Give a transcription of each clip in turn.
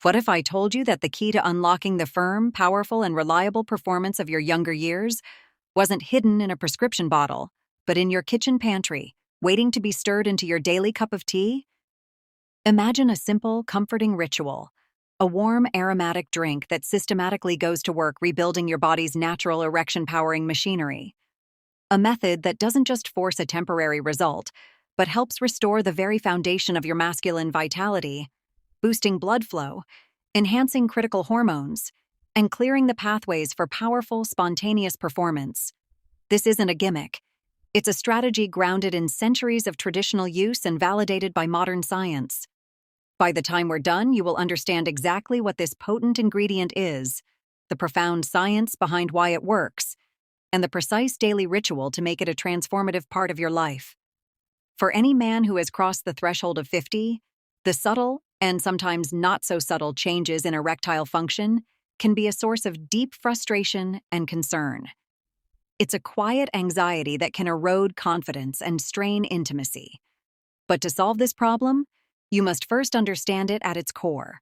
What if I told you that the key to unlocking the firm, powerful, and reliable performance of your younger years wasn't hidden in a prescription bottle, but in your kitchen pantry, waiting to be stirred into your daily cup of tea? Imagine a simple, comforting ritual, a warm, aromatic drink that systematically goes to work rebuilding your body's natural erection-powering machinery. A method that doesn't just force a temporary result, but helps restore the very foundation of your masculine vitality, boosting blood flow, enhancing critical hormones, and clearing the pathways for powerful, spontaneous performance. This isn't a gimmick. It's a strategy grounded in centuries of traditional use and validated by modern science. By the time we're done, you will understand exactly what this potent ingredient is, the profound science behind why it works, and the precise daily ritual to make it a transformative part of your life. For any man who has crossed the threshold of 50, the subtle, and sometimes not-so-subtle changes in erectile function can be a source of deep frustration and concern. It's a quiet anxiety that can erode confidence and strain intimacy. But to solve this problem, you must first understand it at its core.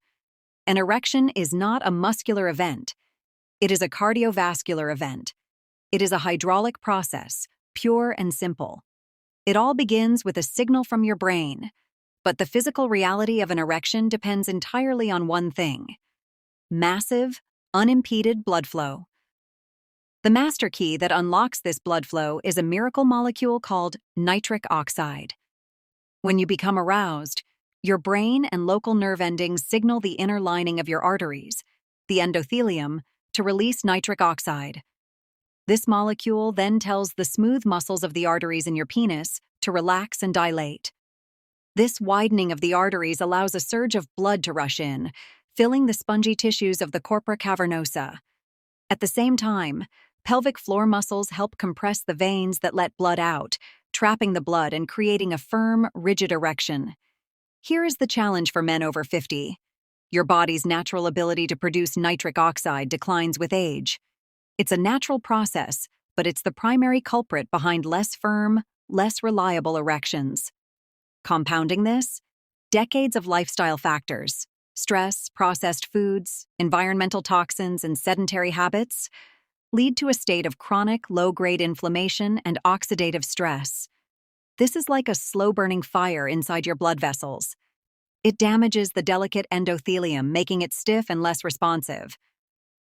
An erection is not a muscular event. It is a cardiovascular event. It is a hydraulic process, pure and simple. It all begins with a signal from your brain, but the physical reality of an erection depends entirely on one thing: massive, unimpeded blood flow. The master key that unlocks this blood flow is a miracle molecule called nitric oxide. When you become aroused, your brain and local nerve endings signal the inner lining of your arteries, the endothelium, to release nitric oxide. This molecule then tells the smooth muscles of the arteries in your penis to relax and dilate. This widening of the arteries allows a surge of blood to rush in, filling the spongy tissues of the corpora cavernosa. At the same time, pelvic floor muscles help compress the veins that let blood out, trapping the blood and creating a firm, rigid erection. Here is the challenge for men over 50. Your body's natural ability to produce nitric oxide declines with age. It's a natural process, but it's the primary culprit behind less firm, less reliable erections. Compounding this, decades of lifestyle factors, stress, processed foods, environmental toxins, and sedentary habits lead to a state of chronic, low-grade inflammation and oxidative stress. This is like a slow-burning fire inside your blood vessels. It damages the delicate endothelium, making it stiff and less responsive.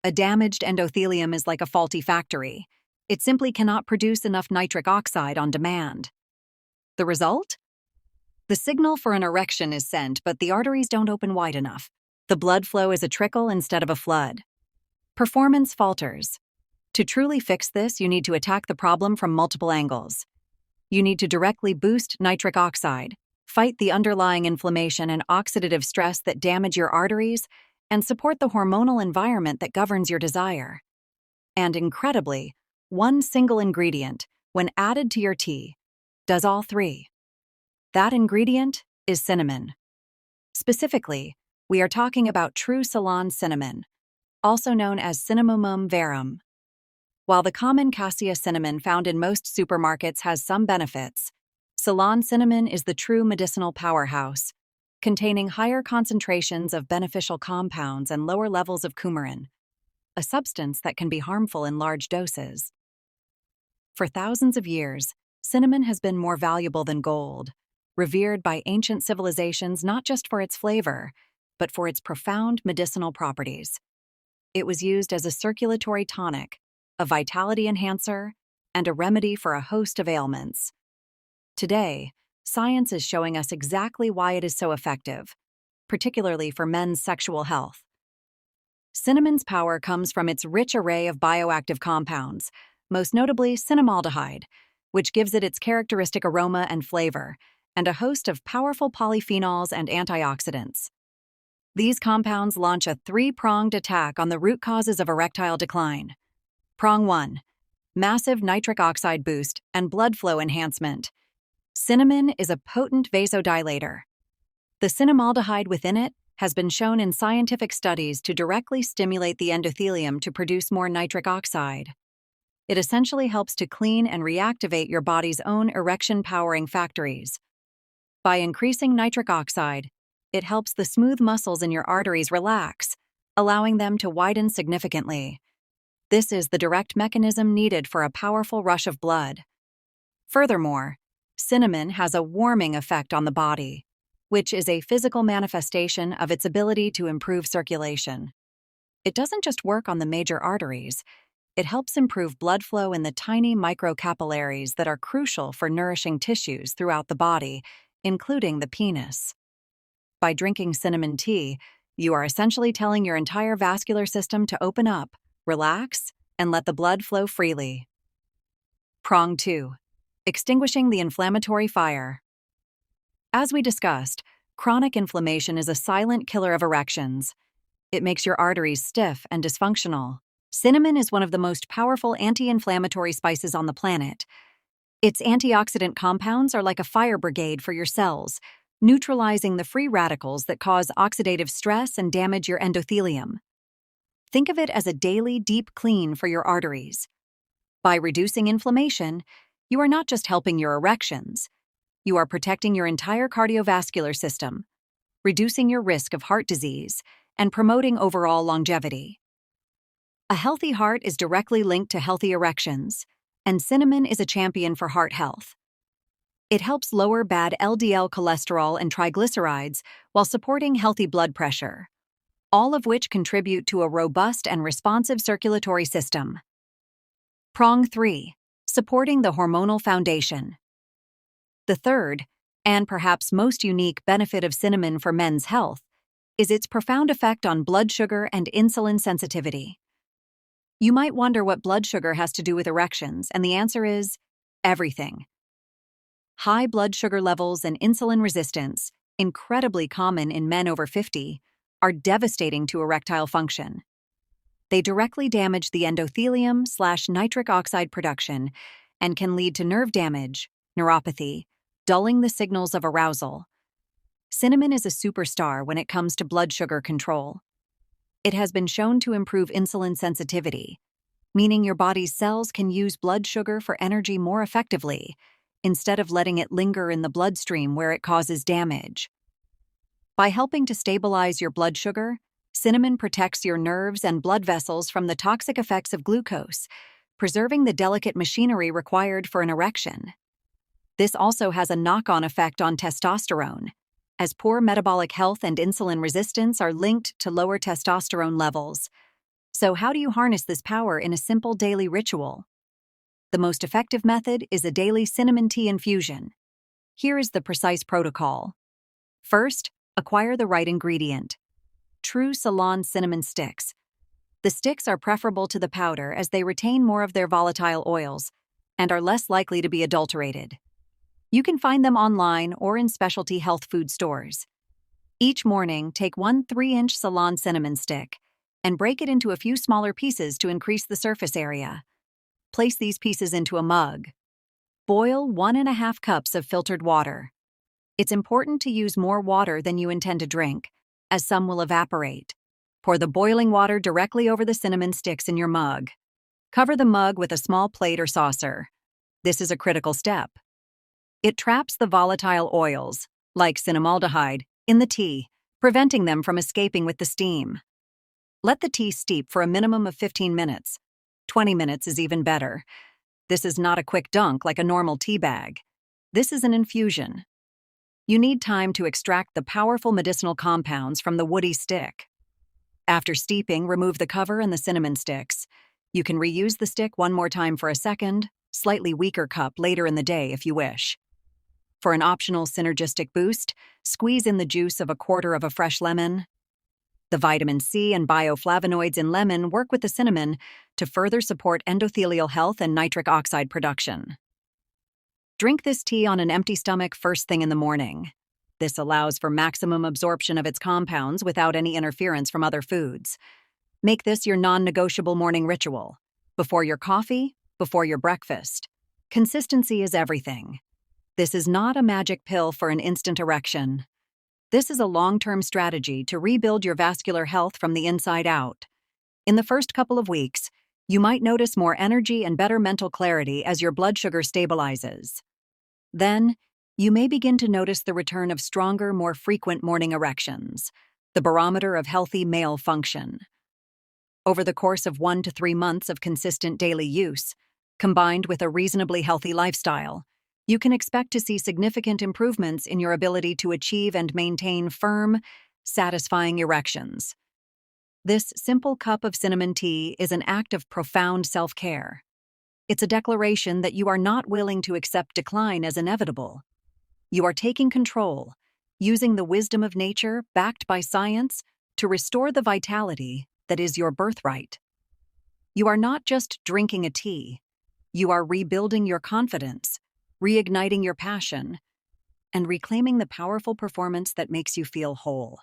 A damaged endothelium is like a faulty factory. It simply cannot produce enough nitric oxide on demand. The result? The signal for an erection is sent, but the arteries don't open wide enough. The blood flow is a trickle instead of a flood. Performance falters. To truly fix this, you need to attack the problem from multiple angles. You need to directly boost nitric oxide, fight the underlying inflammation and oxidative stress that damage your arteries, and support the hormonal environment that governs your desire. And incredibly, one single ingredient, when added to your tea, does all three. That ingredient is cinnamon. Specifically, we are talking about true Ceylon cinnamon, also known as Cinnamomum verum. While the common cassia cinnamon found in most supermarkets has some benefits, Ceylon cinnamon is the true medicinal powerhouse, containing higher concentrations of beneficial compounds and lower levels of coumarin, a substance that can be harmful in large doses. For thousands of years, cinnamon has been more valuable than gold, revered by ancient civilizations not just for its flavor, but for its profound medicinal properties. It was used as a circulatory tonic, a vitality enhancer, and a remedy for a host of ailments. Today, science is showing us exactly why it is so effective, particularly for men's sexual health. Cinnamon's power comes from its rich array of bioactive compounds, most notably cinnamaldehyde, which gives it its characteristic aroma and flavor, and a host of powerful polyphenols and antioxidants. These compounds launch a three-pronged attack on the root causes of erectile decline. Prong 1: massive nitric oxide boost and blood flow enhancement. Cinnamon is a potent vasodilator. The cinnamaldehyde within it has been shown in scientific studies to directly stimulate the endothelium to produce more nitric oxide. It essentially helps to clean and reactivate your body's own erection-powering factories. By increasing nitric oxide, it helps the smooth muscles in your arteries relax, allowing them to widen significantly. This is the direct mechanism needed for a powerful rush of blood. Furthermore, cinnamon has a warming effect on the body, which is a physical manifestation of its ability to improve circulation. It doesn't just work on the major arteries, it helps improve blood flow in the tiny microcapillaries that are crucial for nourishing tissues throughout the body, including the penis. By drinking cinnamon tea, you are essentially telling your entire vascular system to open up, relax, and let the blood flow freely. Prong 2. Extinguishing the inflammatory fire. As we discussed, chronic inflammation is a silent killer of erections. It makes your arteries stiff and dysfunctional. Cinnamon is one of the most powerful anti-inflammatory spices on the planet. Its antioxidant compounds are like a fire brigade for your cells, neutralizing the free radicals that cause oxidative stress and damage your endothelium. Think of it as a daily deep clean for your arteries. By reducing inflammation, you are not just helping your erections, you are protecting your entire cardiovascular system, reducing your risk of heart disease, and promoting overall longevity. A healthy heart is directly linked to healthy erections, and cinnamon is a champion for heart health. It helps lower bad LDL cholesterol and triglycerides while supporting healthy blood pressure, all of which contribute to a robust and responsive circulatory system. Prong 3. Supporting the hormonal foundation. The third, and perhaps most unique benefit of cinnamon for men's health, is its profound effect on blood sugar and insulin sensitivity. You might wonder what blood sugar has to do with erections, and the answer is everything. High blood sugar levels and insulin resistance, incredibly common in men over 50, are devastating to erectile function. They directly damage the endothelium/nitric oxide production and can lead to nerve damage, neuropathy, dulling the signals of arousal. Cinnamon is a superstar when it comes to blood sugar control. It has been shown to improve insulin sensitivity, meaning your body's cells can use blood sugar for energy more effectively, instead of letting it linger in the bloodstream where it causes damage. By helping to stabilize your blood sugar, cinnamon protects your nerves and blood vessels from the toxic effects of glucose, preserving the delicate machinery required for an erection. This also has a knock-on effect on testosterone, as poor metabolic health and insulin resistance are linked to lower testosterone levels. So how do you harness this power in a simple daily ritual? The most effective method is a daily cinnamon tea infusion. Here is the precise protocol. First, acquire the right ingredient. True Ceylon cinnamon sticks. The sticks are preferable to the powder as they retain more of their volatile oils and are less likely to be adulterated. You can find them online or in specialty health food stores. Each morning, take one 3-inch Ceylon cinnamon stick and break it into a few smaller pieces to increase the surface area. Place these pieces into a mug. Boil 1.5 cups of filtered water. It's important to use more water than you intend to drink, as some will evaporate. Pour the boiling water directly over the cinnamon sticks in your mug. Cover the mug with a small plate or saucer. This is a critical step. It traps the volatile oils, like cinnamaldehyde, in the tea, preventing them from escaping with the steam. Let the tea steep for a minimum of 15 minutes. 20 minutes is even better. This is not a quick dunk like a normal tea bag. This is an infusion. You need time to extract the powerful medicinal compounds from the woody stick. After steeping, remove the cover and the cinnamon sticks. You can reuse the stick one more time for a second, slightly weaker cup later in the day if you wish. For an optional synergistic boost, squeeze in the juice of a quarter of a fresh lemon. The vitamin C and bioflavonoids in lemon work with the cinnamon to further support endothelial health and nitric oxide production. Drink this tea on an empty stomach first thing in the morning. This allows for maximum absorption of its compounds without any interference from other foods. Make this your non-negotiable morning ritual. Before your coffee, before your breakfast. Consistency is everything. This is not a magic pill for an instant erection. This is a long-term strategy to rebuild your vascular health from the inside out. In the first couple of weeks, you might notice more energy and better mental clarity as your blood sugar stabilizes. Then, You may begin to notice the return of stronger, more frequent morning erections, the barometer of healthy male function. Over the course of 1 to 3 months of consistent daily use, combined with a reasonably healthy lifestyle, you can expect to see significant improvements in your ability to achieve and maintain firm, satisfying erections. This simple cup of cinnamon tea is an act of profound self-care. It's a declaration that you are not willing to accept decline as inevitable. You are taking control, using the wisdom of nature, backed by science, to restore the vitality that is your birthright. You are not just drinking a tea. You are rebuilding your confidence, reigniting your passion, and reclaiming the powerful performance that makes you feel whole.